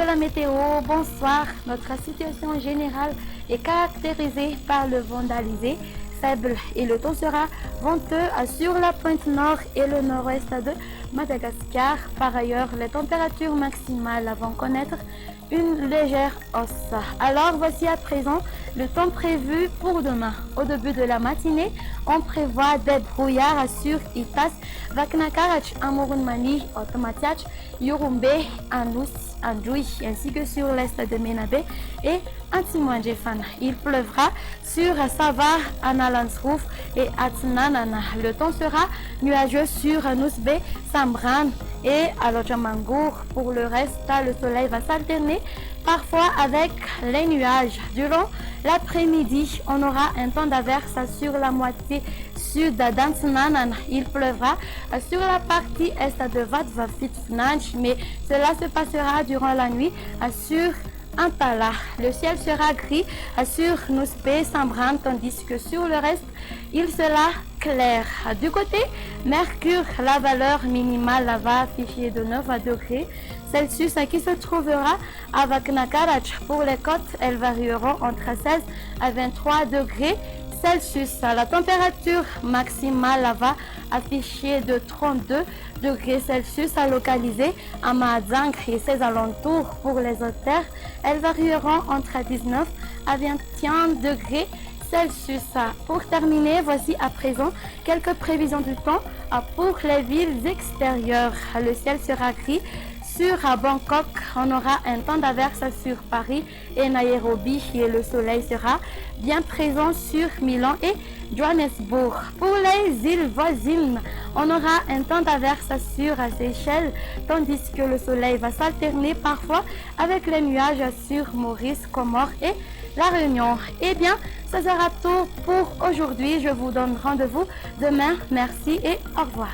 la météo, bonsoir. Notre situation générale est caractérisée par le vent d'Alizé faible et le temps sera venteux sur la pointe nord et le nord-ouest de Madagascar. Par ailleurs, les températures maximales vont connaître une légère hausse. Alors voici à présent le temps prévu pour demain. Au début de la matinée, on prévoit des brouillards sur Itas, Vaknakarach, Amorunmani, Otomatiach, Yorumbe, Anous, Andjoui, ainsi que sur l'est de Menabe et Antimouandjefan. Il pleuvra sur Sava, Analansrouf et Atnanana. Le temps sera nuageux sur Nousbe, Sambran et Alojamangour. Pour le reste, le soleil va s'alterner parfois avec les nuages. Durant l'après-midi, on aura un temps d'averse sur la moitié sud d'Antnanan. Il pleuvra sur la partie est de Vatvafitfnanch, mais cela se passera durant la nuit sur Antala. Le ciel sera gris sur Nouspe, Sambran, tandis que sur le reste, il sera clair. Du côté Mercure, la valeur minimale va afficher de 9 degrés Celsius qui se trouvera à Vaknakarach. Pour les côtes, elles varieront entre 16 à 23 degrés Celsius. La température maximale va afficher de 32 degrés Celsius localisée à Mahadzang et ses alentours. Pour les autres terres, elles varieront entre 19 à 21 degrés Celsius. Pour terminer, voici à présent quelques prévisions du temps pour les villes extérieures. Le ciel sera gris sur Bangkok, on aura un temps d'averse sur Paris et Nairobi et le soleil sera bien présent sur Milan et Johannesburg. Pour les îles voisines, on aura un temps d'averse sur Seychelles, tandis que le soleil va s'alterner parfois avec les nuages sur Maurice, Comores et La Réunion. Eh bien, ce sera tout pour aujourd'hui. Je vous donne rendez-vous demain. Merci et au revoir.